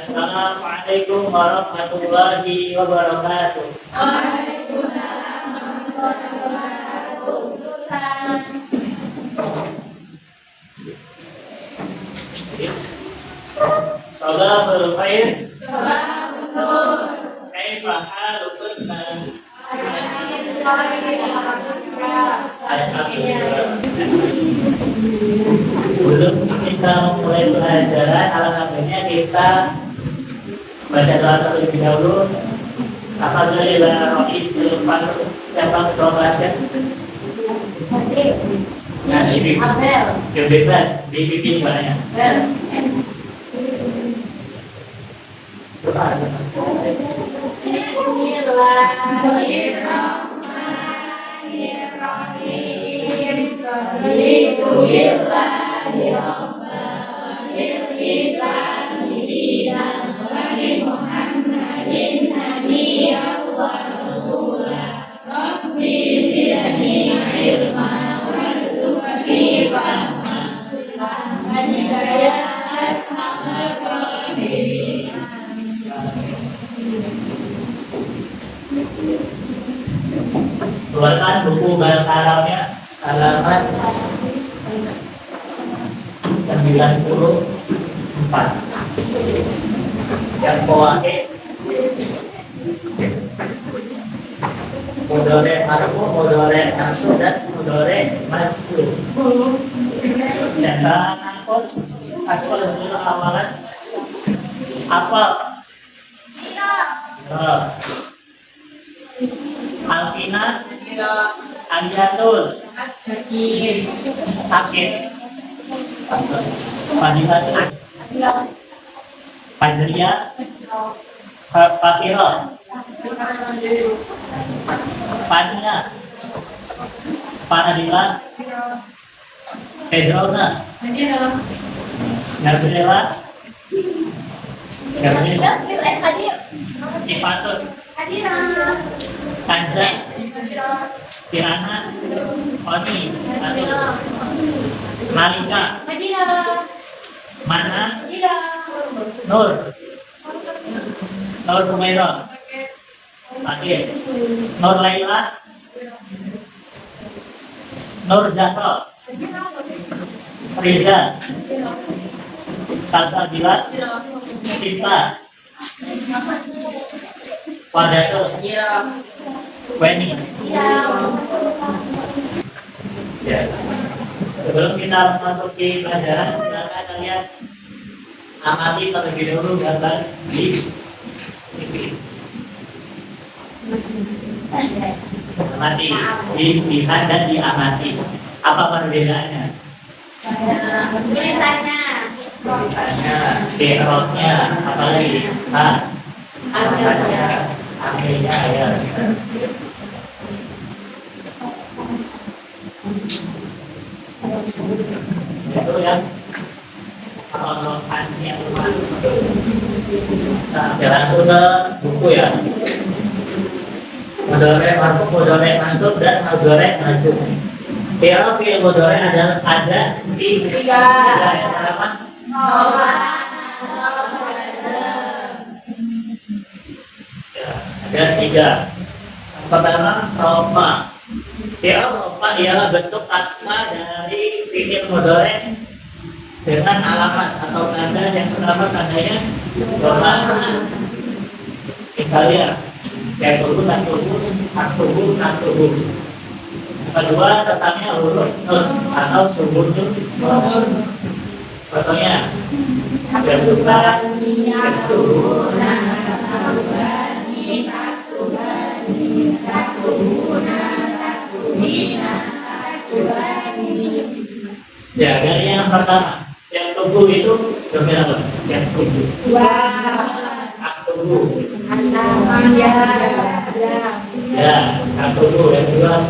Assalamualaikum warahmatullahi wabarakatuh. Waalaikumsalam warahmatullahi wabarakatuh. Salaatul khair. Salaatul nur. Kaifa halukum? Alhamdulillah. Sebelum kita mulai pelajaran, alhamdulillah kita baca doa terlebih dahulu. Alhamdulillah, Rois belum masuk. Siapa ketua kelasnya? Nah, Ibu. Yang bebas, dibimbing banyak. Bismillahirrahmanirrahim. Raditu billahi rabban Islam dinan wa bi Muhammadin nabiyyan wa rasulah. Rabbi zidni ilman warzuqni fahman wa hidayat al-qadir. Keluarkan buku bahasa Arabnya halaman 94. Yang bawahnya mudhari marfu, mudhari mansub dan mudhari majzum. Dan salah angkot asal dulu awalan apa? Alfina Anjatul Sakit Fadilatul Fajriya Fatiro Fadina Panadila Pedrona Gabriela Sifatun Kanza Kirana Oni Malika Mana Nur Nur Humaira Fakir Nur Laila Nur Jatro Riza Salsabila Cinta Wadatul Weni. Ya. Sebelum kita memasuki pelajaran, silakan kalian amati terlebih dahulu gambar di TV. Amati, dilihat dan diamati. Apa perbedaannya? Tulisannya. Berotnya, apa lagi? Angkatnya, akhirnya ya. Itu ya. Kalau hanya nah, langsung ke buku ya. Mudhari marfu, mudhari mansub dan mudhari majzum. Fi'il mudhari ada tiga apa? Ada tiga. Pertama, rofa. Fi'il rofa ialah bentuk asma dari fi'il mudhari dengan alamat atau tanda yang pertama tandanya rofa. Misalnya, yaktubu, naktubu. Kedua, tetapnya huruf nun atau subunun. Contohnya, ya, dari yang pertama, yang tubuh itu domain apa? Yang tubuh. Aktubu. Ya, aktubu. Yang kedua,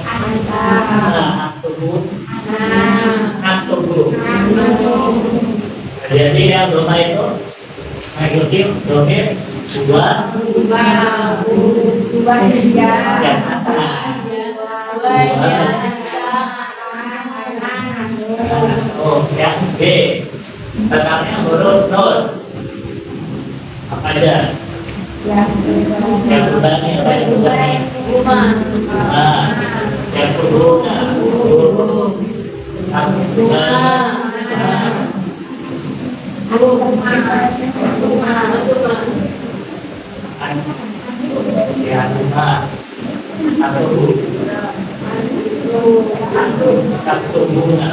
aktubu. Jadi yang domain itu mengikuti domain dua yang atas. Oh, yang B Belakangnya huruf nun. Apa aja? Yang berbani, apa yang berbani? Nah, yang berbunga, ya, satu bunga,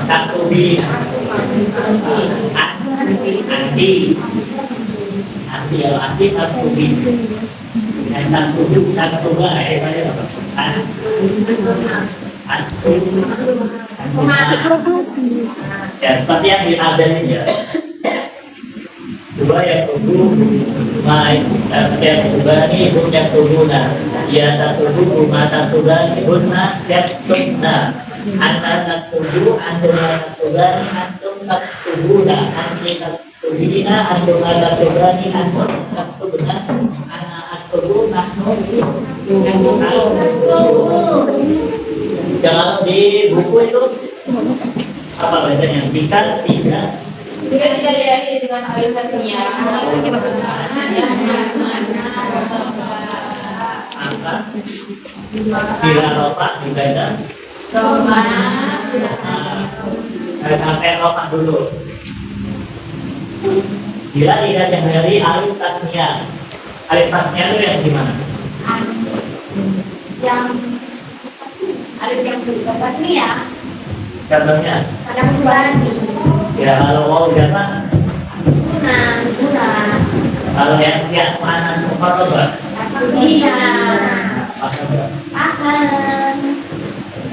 satu bi, anti ya anti satu bi, yang satu bunga, ya seperti yang di tabel ini ya. Dua yang tubuh, yang berbani pun yang tubuhna, ya tubuh mata tubuh ibuna yang tubuhna, antara tubuh antara tubuhani antum tubuhna, antara tubuhina antum ada tubuhani antum tubuhna, anak tubuh nahnu. Kalau di buku itu apa bacanya? Jika tidak diakhiri dengan alif tasnya bila ropa dibaca sampai ropa dulu. Bila tidak dari alif tasnya itu yang gimana? Yang alif yang tasnya Contohnya? kadang berbani. Ya kalau mau berapa? Guna. Kalau yang tiap mana super apa? Iya. Akan.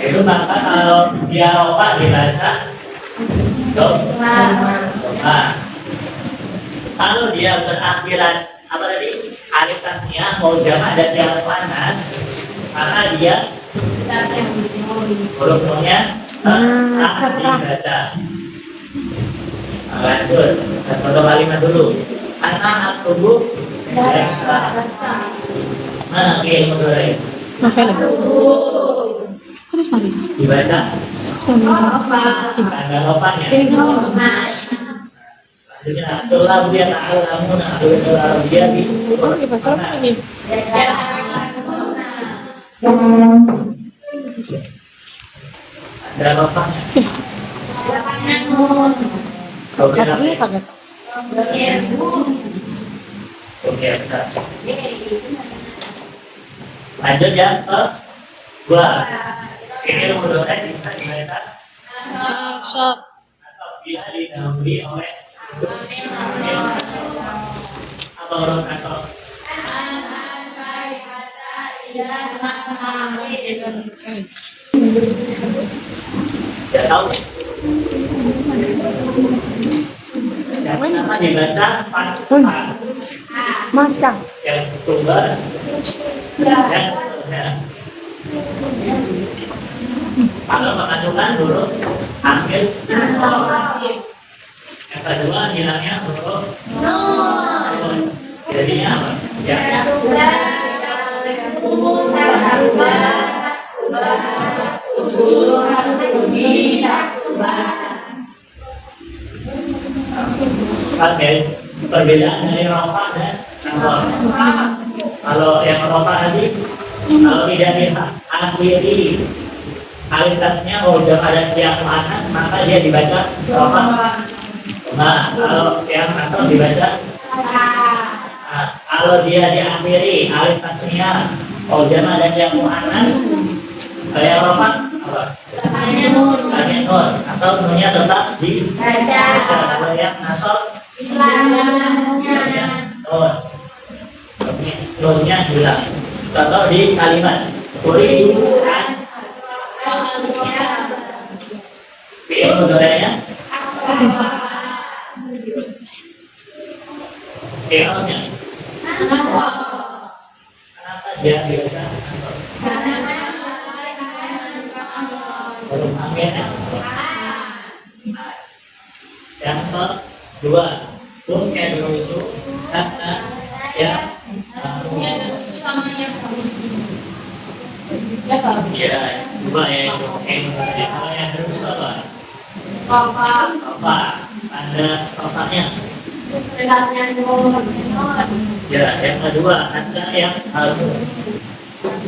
Itu maka kalau dia ropa dibaca nah, kalau dia berakhiran apa tadi? Alif tasnya mau jama ada tiap panas, maka dia huruf nunnya dibaca. Lanjut, contoh kalimat dulu. Anak tubuh mana ilmu dulu dibaca tanda lopanya. Itulah dia ta'alamu na'ala dia di pasal apa ini? tanda lopanya. Oke, Kartunya pakai oke, lanjut ya ke dua. Ini menurutnya bisa dibaca shop. dia didahului oleh apa huruf nasab? Ya tahu. Yang pertama dibaca fathah. Macam. Yang kedua dan seterusnya. Kalau memasukkan huruf akhir yang kedua hilangnya huruf nun. Jadinya apa? Ya. Oke, perbedaan dari rofa dan nasab. Kalau yang rofa tadi, kalau tidak diakhiri alif tasnya udah ada tiang panas, maka dia dibaca rofa. Nah, kalau yang nasab dibaca. Nah, kalau dia diakhiri alif tasnya jama dan yang muannas, yang rofa apa? Tanya nun atau nunnya tetap dibaca. Kalau yang nasab nunnya hilang. Contoh di kalimat uridu an fi'il mudhari'nya fi'ilnya kenapa dia biasa huruf akhirnya yang kedua bukan rusu kata ya ya dua ya Kalau yang kedua itu apa? Bapak. Rofa. Tanda rofanya. Beratnya nur. Ya, yang kedua tanda yang halus.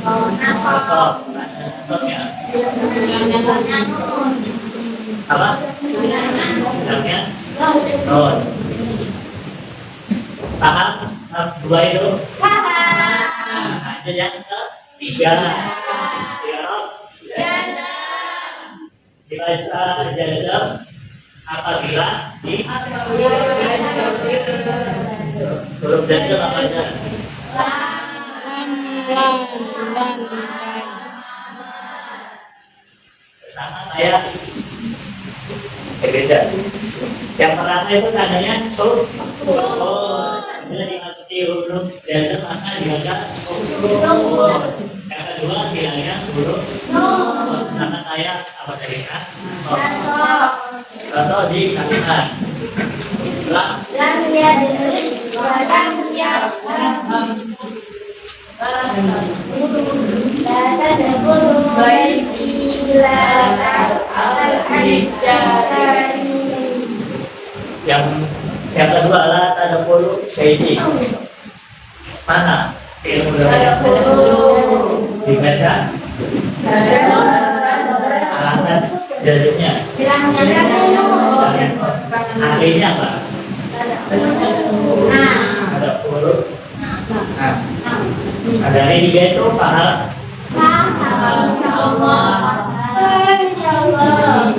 Nasab. Tanda nasabnya. Bilangnya nur. Apa? Bilangnya nur. Bilangnya non. Paham? Dua itu. Nah, ada yang ketiga. Dibaca jazam apabila di huruf jazam apa aja? Lantai. Sama kayak beda. Yang pertama itu tandanya sul. Bila dimasuki huruf jazam maka dibaca sul. Yang kedua bilangnya huruf sama kayak apa tadi kan? Contoh di kalimat lam Lam yadris wa lam yaflam. La tadkhulu baiti illa al-hijjari. yang kedua adalah tadkhulu baiti. Mana ilmu dibaca alasan jadinya Bilangnya nur. aslinya apa? Ada huruf nah. Dari tiga itu paham.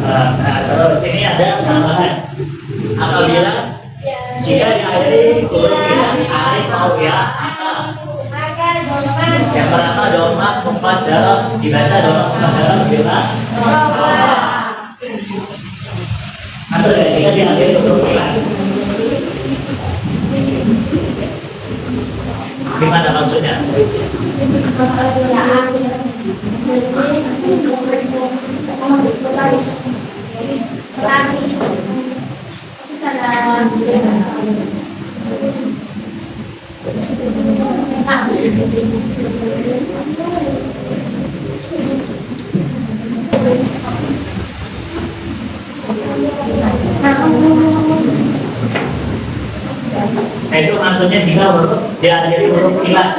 Nah, terus ini ada tambahan apabila jika diakhiri huruf dengan alif atau ya yang pertama doma empat dalam dibaca doma empat dalam bila atau jika diakhiri huruf bila gimana maksudnya? Itu maksudnya jika huruf diakhiri huruf ilat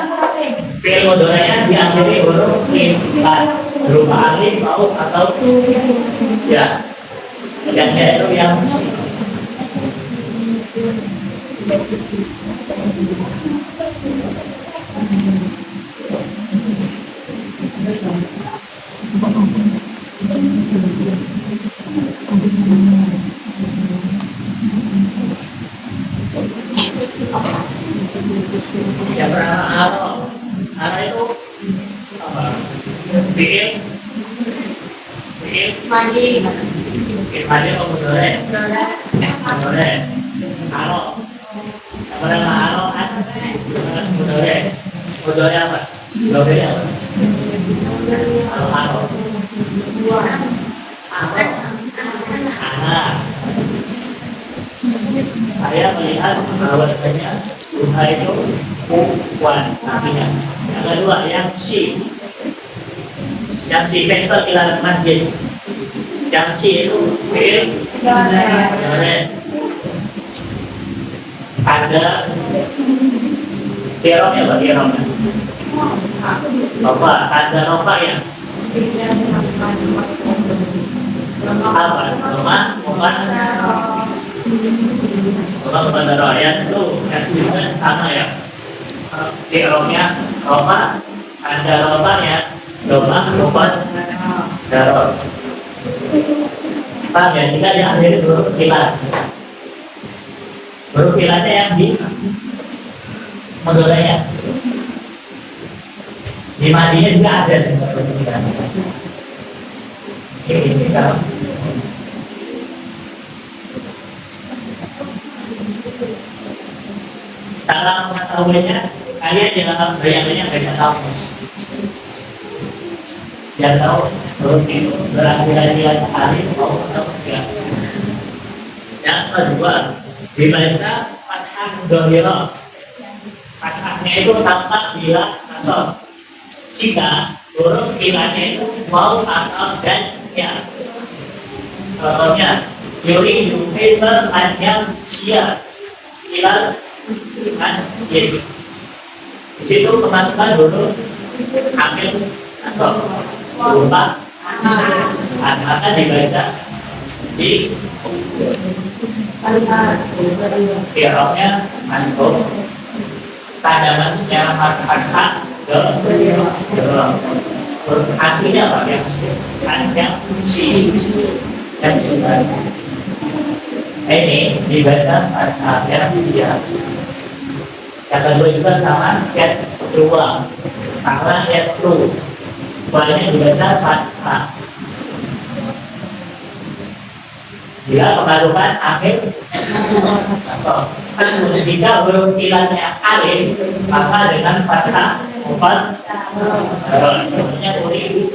fi'il mudhari'nya diakhiri huruf ilat berupa alif, waw atau ya yang itu yang yang bernama aro. Aro itu apa? Fi'il Mandi. mudhari atau mudhari? Mudhari. Aro. Yang bernama aro kan mudhari. Mudhari apa? Mudhari apa? Aro. Anak. Saya melihat bahwasanya Tuhan itu kuat artinya. Yang kedua yang si pesta ilah masjid. Yang si itu fi'il ada tiromnya apa tiromnya? Apa ada nova ya? Apa? Rumah bukan kalau pada rakyat itu juga sama ya. Di romnya Roma ada romanya Roma bukan darot. Paham ya? Jika diakhiri huruf ilat, huruf ilatnya yang di modulnya di madinya juga ada sih huruf ilat. Ini kalau cara mengetahuinya kalian jangan bayangannya baca kamus jangan tahu huruf itu berarti hari mau atau tidak. Yang kedua dibaca fathah dhohiro. Fathahnya itu tampak bila nasab jika huruf ilahnya itu mau atau dan ya. Contohnya, Yuri Faisal Anyam Sia Hilal Masjid. Di situ kemasukan huruf amil asal berupa akan dibaca di kiranya mansub, tanda masuknya fathah hasilnya apa ya? Panjang si dan sudah ini dibaca fathah yang siap. Yang kedua juga sama ayat 2 sama ayat 2 soalnya dibaca fathah. Jika kemasukan akhir jika huruf ilahnya alif maka dengan fathah 4 namanya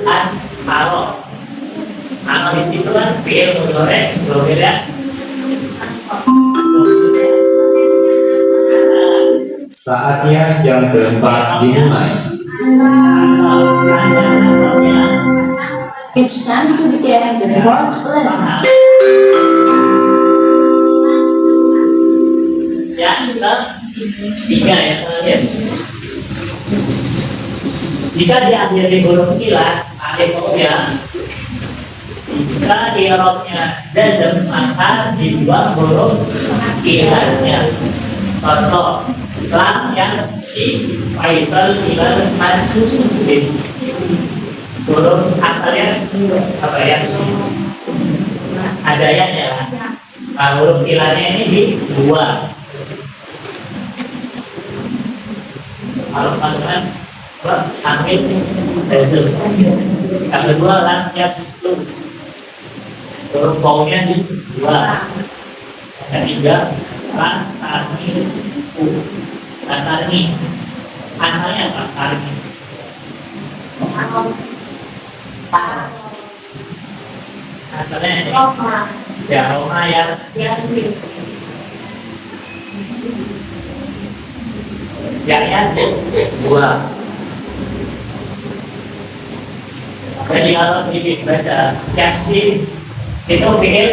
an aro. Aro di situ kan fi'il mudhari berbeda. Saatnya jam keempat dimulai. It's time to begin the fourth lesson. Yang ketiga ya teman-teman. Jika diakhiri huruf ilah alif ya, jika i'rabnya jazm maka dibuang huruf ilahnya. Contoh lam yang si Faisal ilal masjid. Huruf asalnya apa ya? Ada ya. Nah, huruf ilahnya ini dibuang. Kalau kalian ambil jazm. Yang kedua lam yaslu. Huruf baunya dibuang. Yang ketiga Tarni asalnya apa? Tarni asalnya ini ya Roma yang dua. Jadi kalau dibaca yaksi itu fi'il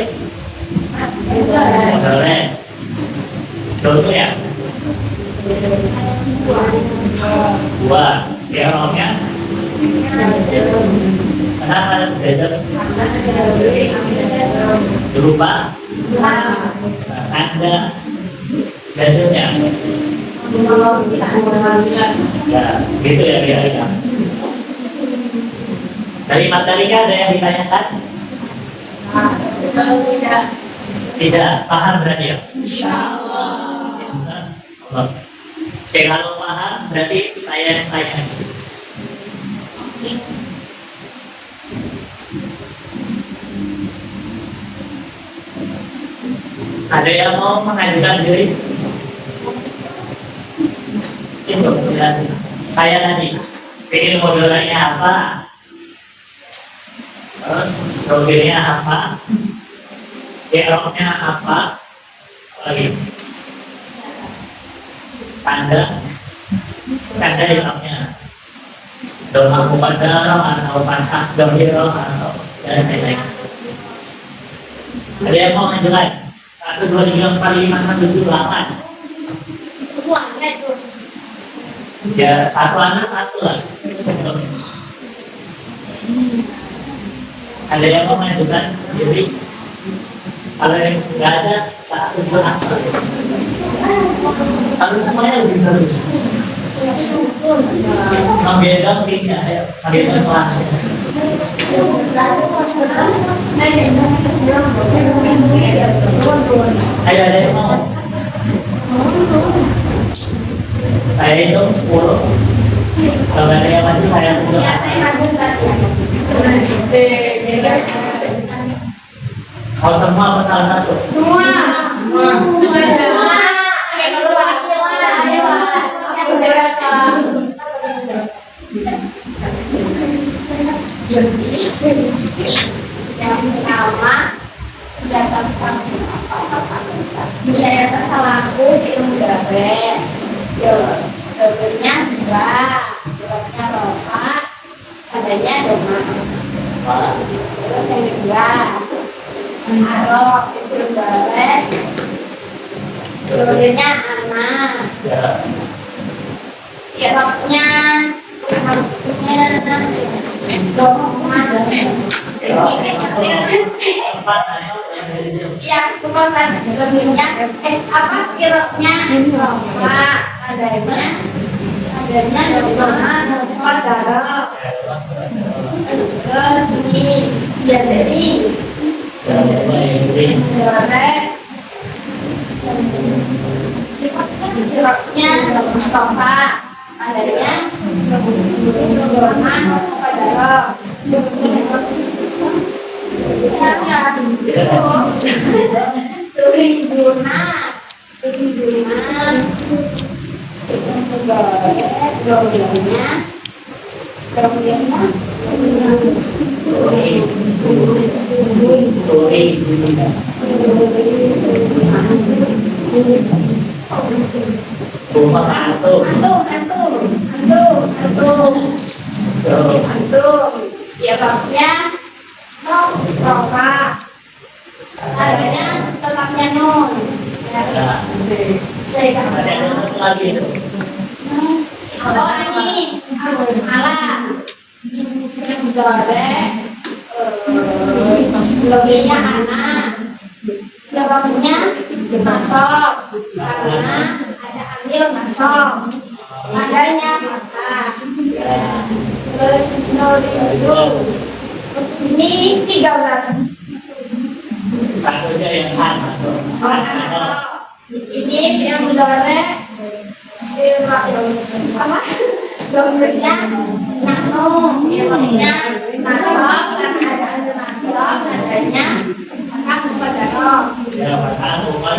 boleh. Contoh ya dua orangnya kenapa beda berupa anda biasanya ya gitu ya kira-kira. Dari materinya ada yang ditanyakan? Tidak paham berarti ya? Oke, kalau paham berarti saya yang tanya. Ada yang mau mengajukan diri? Itu jelasin. Kayak tadi, ingin modelnya apa? Terus programnya apa? Errornya apa? Lagi tanda ilangnya dalam muqaddarah atau fathah dhamir atau dan lain-lain. Ada yang mau menjelaskan? 1, 2, 3, 4, 5, 6, 7, 8. Ya satu anak satu lah. Ada yang mau mengajukan diri? Kalau yang nggak ada, tak tunjuk asal. Kalau semuanya lebih bagus. Membeda tidak ya, membeda kelas. Ayo ada yang mau? Saya hitung 10. Kalau ada yang masih saya hitung. Kalau semua apa salah satu? Semua. Yang pertama wilayah tersalahku di Mugabe. Jawabannya 2, jawabnya roka, adanya doma. Terus yang kedua Arok itu boleh. Dulunya anak. Ya. Iroknya doma. Tempat masuk dari sini. Ya, kekuatan lebihnya apa iroknya rofa adanya doma qadarah. Terus ini jadi goreng iroknya rofa adanya doma qadarah. Turiduna Rumah antum. Ya baknya rofa adanya tetapnya non. Ya. Masih ada satu lagi itu. Oh ini ala goreng lebihnya anak lebihnya masuk karena ada ambil masuk adanya masak terus nuridu ini 3 orang Satunya yang sama. ini yang goreng apa dokternya nano iroknya masuk karena ada ambil masuk adanya makan kepada roh. Ya, makan rumah.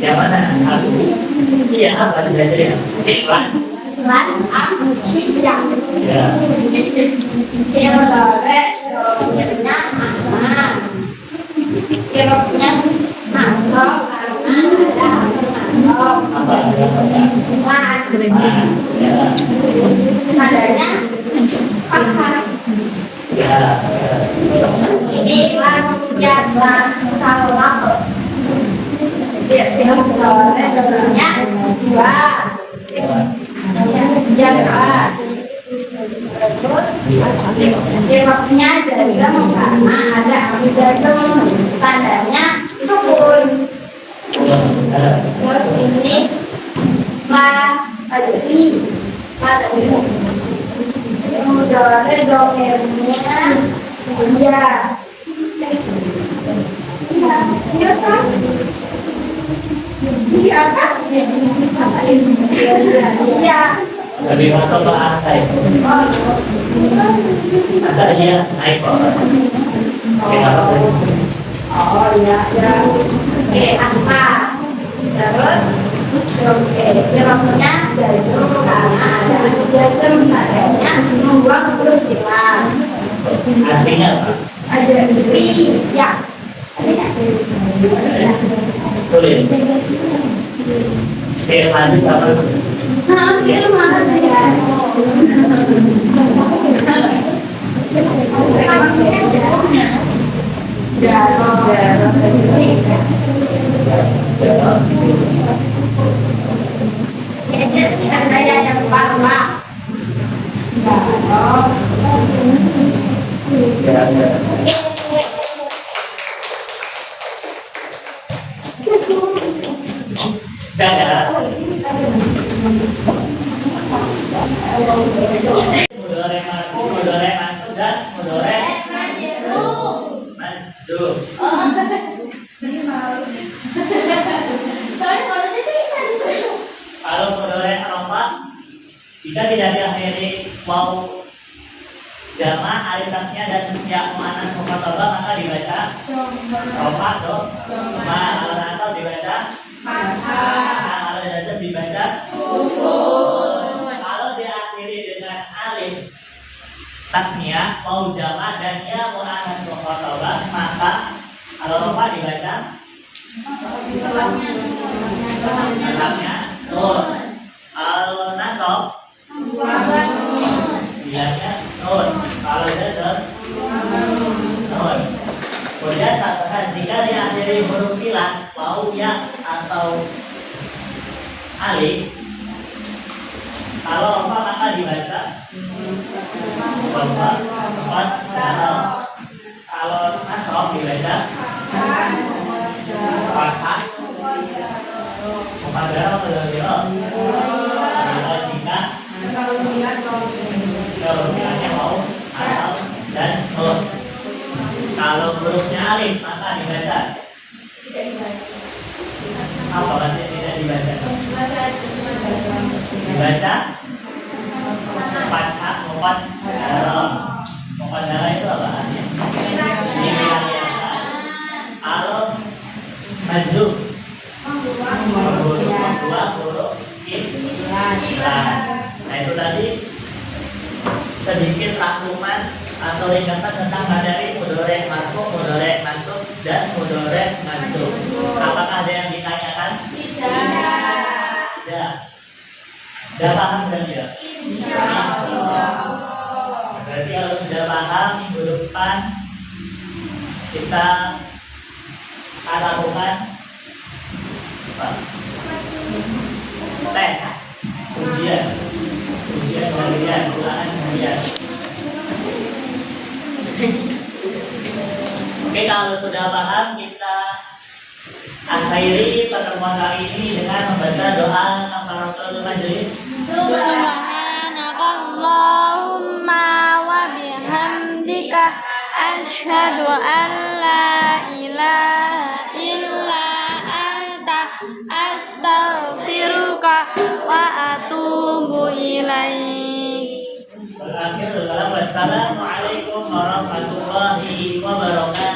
Yang mana? Aku. Iya, apa belajar ya? Mas aku sidang Ya. yang dokternya anak iroknya masuk karena ada ambil masuk Apa? kan Ya. adanya pakai Ya. ini jatah salah dia dokternya 2 jatah terus iroknya dalam karena ada ambil dalam tandanya sukun. Terus ini adri mudore domirnya ya iya kan iya kan iya Lebih masuk ke lantai. Masa iya naik kok. Kenapa? oh iya ya oke apa terus iroknya dari dulu karena ada jazm adanya membuang huruf jelas Aslinya apa? ada diri ya ada ya Tulis. Firman itu apa? nah ini mana ya ada yang parah Mudore masuk dan mudore masuk. Kalau mudore rofa, jika tidak diakhiri waw jama alitasnya dan ya mu'annas mukhatabah maka dibaca rofa dong. Kalau nasab dibaca kalau nasab dibaca kalau diakhiri tasniah, mau jamak dan ya muannas mukhatabah, maka kalau apa dibaca? Setelahnya nun. Kalau nasab bilangnya nun. Kalau jazm nun. Kemudian katakan jika diakhiri huruf ilah, waw, ya atau alif, kalau apa maka dibaca kalau nasab dibaca fathah muqaddarah atau jika kalau bilangnya mau atau dan nun. Kalau hurufnya alif maka dibaca apa maksudnya tidak dibaca? Dibaca fathah muqaddarah. Muqaddarah itu apa artinya? Kalau majzum membuat huruf ilah. Nah itu tadi sedikit rangkuman atau ringkasan tentang madari mudhari' marfu', mudhari' mansub dan mudhari' mansub. Apakah ada yang ditanyakan? Tidak. Sudah paham berarti ya? Berarti kalau sudah paham, minggu depan kita akan lakukan apa? Tes, ujian harian, ulangan harian. Oke, kalau sudah paham, kita akhiri pertemuan kali ini dengan membaca doa kafaratul majelis. Subhanakallahumma wa bihamdika asyhadu an la ilaha illa anta astaghfiruka wa atubu ilaik. Berakhir dalam wassalamualaikum warahmatullahi wabarakatuh.